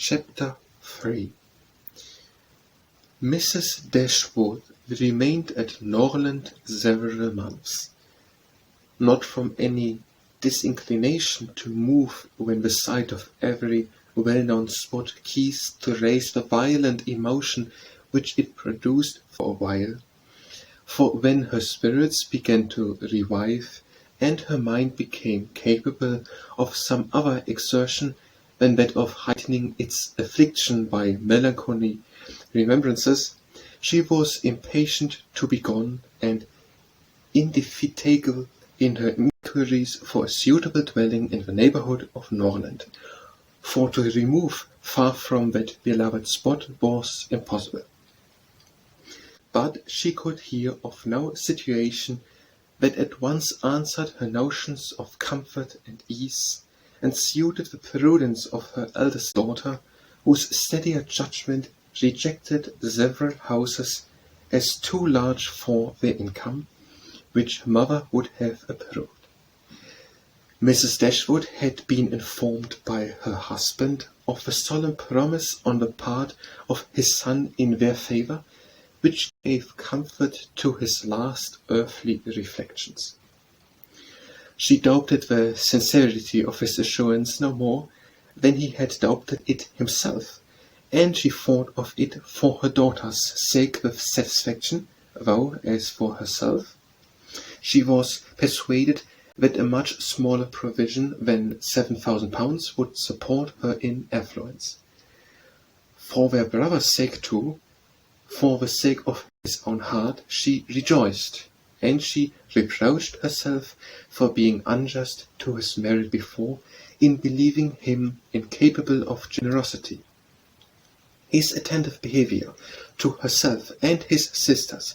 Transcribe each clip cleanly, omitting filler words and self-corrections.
Chapter 3. Mrs. Dashwood remained at Norland several months, not from any disinclination to move when the sight of every well-known spot ceased to raise the violent emotion which it produced for a while, for when her spirits began to revive, and her mind became capable of some other exertion than that of heightening its affliction by melancholy remembrances, she was impatient to be gone, and indefatigable in her inquiries for a suitable dwelling in the neighbourhood of Norland, for to remove far from that beloved spot was impossible. But she could hear of no situation that at once answered her notions of comfort and ease, and suited the prudence of her eldest daughter, whose steadier judgment rejected several houses as too large for their income, which her mother would have approved. Mrs. Dashwood had been informed by her husband of the solemn promise on the part of his son in their favour, which gave comfort to his last earthly reflections. She doubted the sincerity of his assurance no more than he had doubted it himself, and she thought of it for her daughter's sake with satisfaction, though, as for herself, she was persuaded that a much smaller provision than £7,000 would support her in affluence. For their brother's sake too, for the sake of his own heart, she rejoiced, and she reproached herself for being unjust to his merit before, in believing him incapable of generosity. His attentive behaviour to herself and his sisters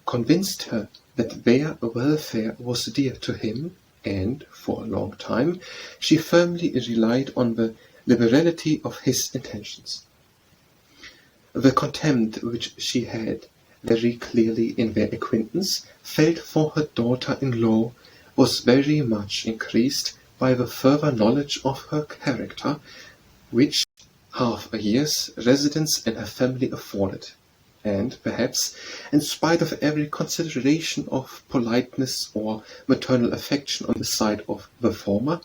convinced her that their welfare was dear to him, and, for a long time, she firmly relied on the liberality of his intentions. The contempt which she had very clearly in their acquaintance felt for her daughter-in-law was very much increased by the further knowledge of her character, which half a year's residence in her family afforded, and perhaps, in spite of every consideration of politeness or maternal affection on the side of the former,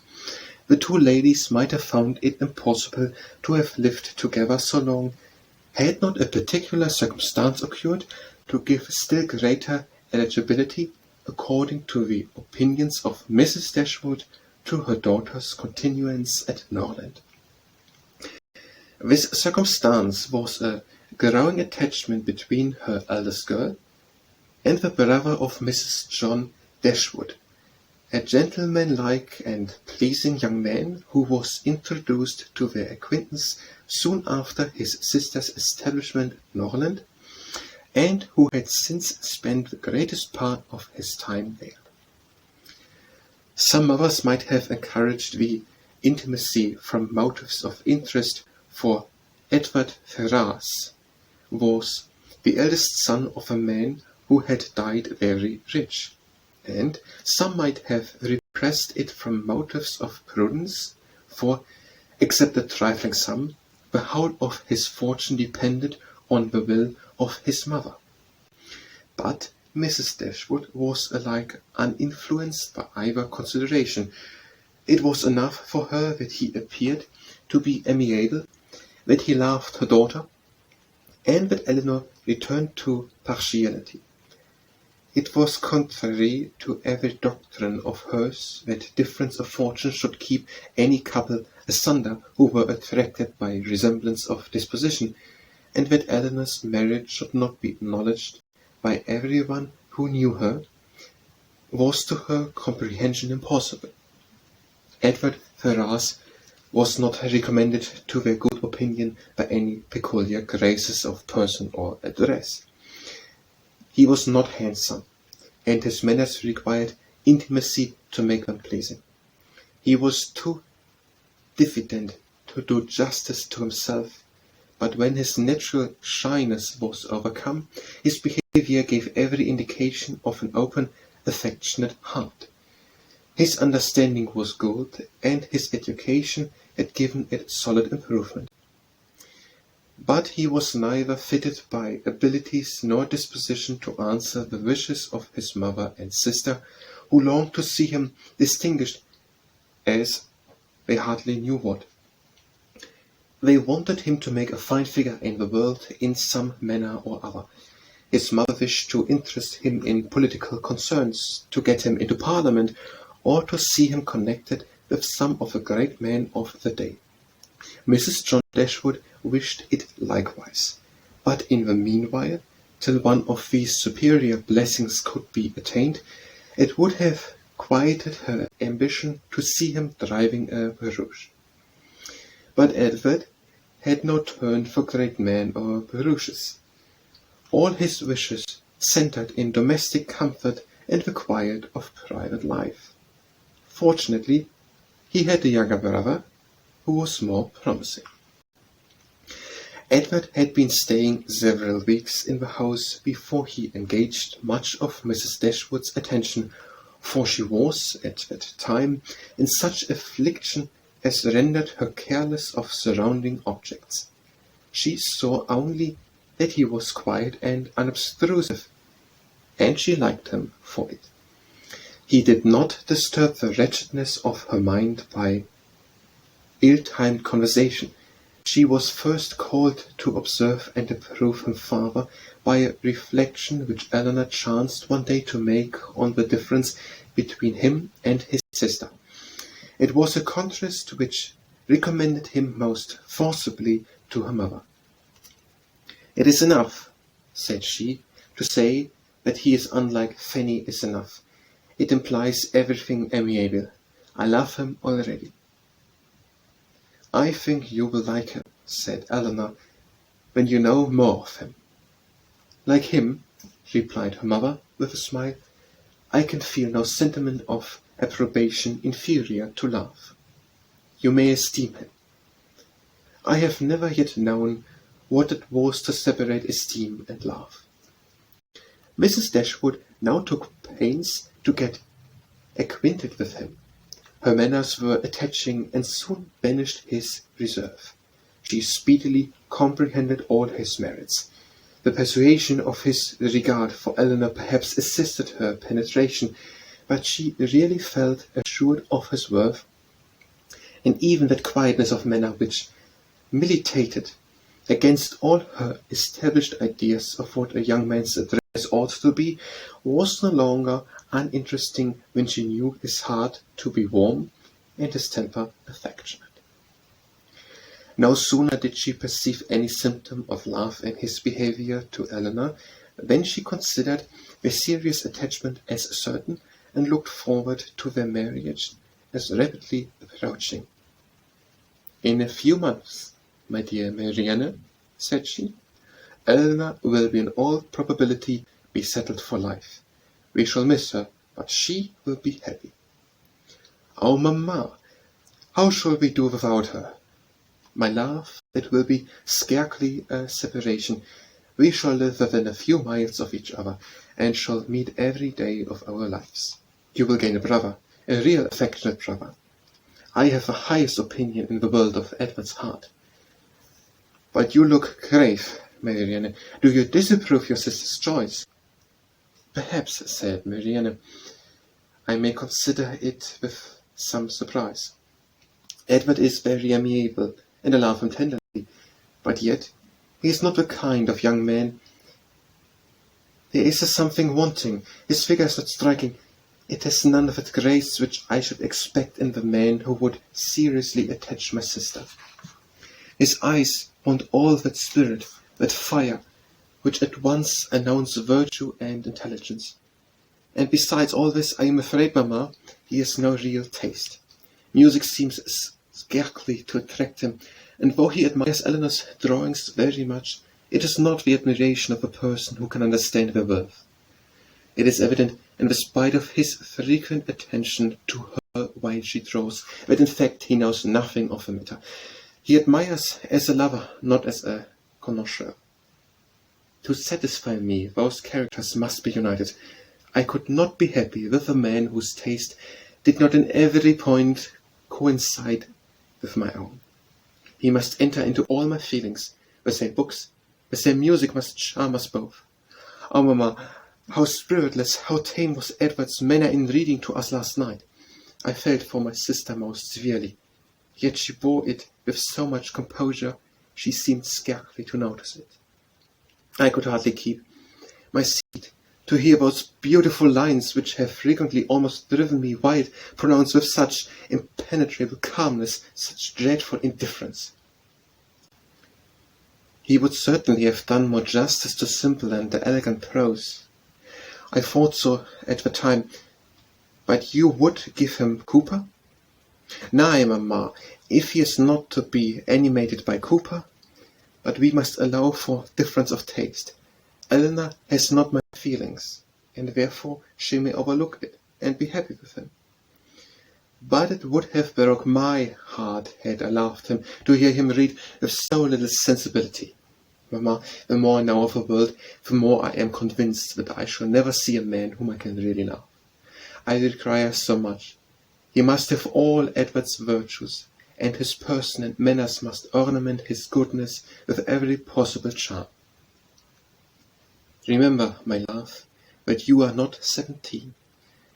the two ladies might have found it impossible to have lived together so long, had not a particular circumstance occurred to give still greater eligibility, according to the opinions of Mrs. Dashwood, to her daughter's continuance at Norland. This circumstance was a growing attachment between her eldest girl and the brother of Mrs. John Dashwood, a gentlemanlike and pleasing young man who was introduced to their acquaintance soon after his sister's establishment at Norland, and who had since spent the greatest part of his time there. Some others might have encouraged the intimacy from motives of interest, for Edward Ferrars was the eldest son of a man who had died very rich, and some might have repressed it from motives of prudence, for, except a trifling sum, the whole of his fortune depended on the will of his mother. But Mrs. Dashwood was alike uninfluenced by either consideration. It was enough for her that he appeared to be amiable, that he loved her daughter, and that Elinor returned to partiality. It was contrary to every doctrine of hers that difference of fortune should keep any couple asunder who were attracted by resemblance of disposition, and that Elinor's marriage should not be acknowledged by every one who knew her, was to her comprehension impossible. Edward Ferrars was not recommended to their good opinion by any peculiar graces of person or address. He was not handsome, and his manners required intimacy to make them pleasing. He was too diffident to do justice to himself, but when his natural shyness was overcome, his behaviour gave every indication of an open, affectionate heart. His understanding was good, and his education had given it solid improvement. But he was neither fitted by abilities nor disposition to answer the wishes of his mother and sister, who longed to see him distinguished as they hardly knew what. They wanted him to make a fine figure in the world in some manner or other. His mother wished to interest him in political concerns, to get him into Parliament, or to see him connected with some of the great men of the day. Mrs. John Dashwood wished it likewise, but in the meanwhile, till one of these superior blessings could be attained, it would have quieted her ambition to see him driving a barouche. But Edward had no turn for great men or barouches. All his wishes centred in domestic comfort and the quiet of private life. Fortunately, he had a younger brother, who was more promising. Edward had been staying several weeks in the house before he engaged much of Mrs. Dashwood's attention, for she was, at that time, in such affliction as rendered her careless of surrounding objects. She saw only that he was quiet and unobtrusive, and she liked him for it. He did not disturb the wretchedness of her mind by ill-timed conversation. She was first called to observe and approve him farther by a reflection which Eleanor chanced one day to make on the difference between him and his sister. It was a contrast which recommended him most forcibly to her mother. "It is enough," said she, "to say that he is unlike Fanny is enough. It implies everything amiable. I love him already." "I think you will like him," said Eleanor, "when you know more of him." "Like him," replied her mother, with a smile, "I can feel no sentiment of approbation inferior to love. You may esteem him. I have never yet known what it was to separate esteem and love." Mrs. Dashwood now took pains to get acquainted with him. Her manners were attaching, and soon banished his reserve. She speedily comprehended all his merits. The persuasion of his regard for Eleanor perhaps assisted her penetration, but she really felt assured of his worth, and even that quietness of manner which militated against all her established ideas of what a young man's address ought to be, was no longer uninteresting when she knew his heart to be warm and his temper affectionate. No sooner did she perceive any symptom of love in his behaviour to Eleanor than she considered their serious attachment as certain, and looked forward to their marriage as rapidly approaching. "In a few months, my dear Marianne," said she, "Eleanor will in all probability be settled for life. We shall miss her, but she will be happy." "Oh, mamma, how shall we do without her?" "My love, it will be scarcely a separation. We shall live within a few miles of each other, and shall meet every day of our lives. You will gain a brother, a real affectionate brother. I have the highest opinion in the world of Edward's heart. But you look grave, Marianne. Do you disapprove your sister's choice?" "Perhaps," said Marianne, "I may consider it with some surprise. Edward is very amiable, and I love him tenderly, but yet he is not the kind of young man. There is something wanting. His figure is not striking. It has none of that grace which I should expect in the man who would seriously attach my sister. His eyes want all that spirit, that fire, which at once announce virtue and intelligence. And besides all this, I am afraid, mamma, he has no real taste. Music seems scarcely to attract him, and though he admires Eleanor's drawings very much, it is not the admiration of a person who can understand their worth. It is evident, in spite of his frequent attention to her while she draws, that in fact he knows nothing of the matter. He admires as a lover, not as a connoisseur. To satisfy me, those characters must be united. I could not be happy with a man whose taste did not in every point coincide with my own. He must enter into all my feelings, The same books, the same music must charm us both. Oh, mamma, how spiritless, how tame was Edward's manner in reading to us last night. I felt for my sister most severely, yet she bore it with so much composure she seemed scarcely to notice it. I could hardly keep my seat to hear those beautiful lines which have frequently almost driven me wild, pronounced with such impenetrable calmness, such dreadful indifference. He would certainly have done more justice to simple and elegant prose. I thought so at the time. But you would give him Cooper? Nay, mamma, if he is not to be animated by Cooper, but we must allow for difference of taste. Eleanor has not my feelings, and therefore she may overlook it, and be happy with him. But it would have broke my heart had I loved him to hear him read with so little sensibility. Mamma, the more I know of the world, the more I am convinced that I shall never see a man whom I can really love. I require so much. He must have all Edward's virtues, and his person and manners must ornament his goodness with every possible charm. Remember, my love, that you are not 17.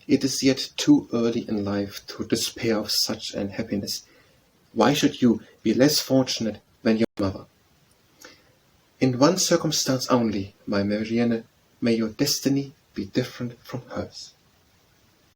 It is yet too early in life to despair of such an happiness. Why should you be less fortunate than your mother? In one circumstance only, my Marianne, may your destiny be different from hers.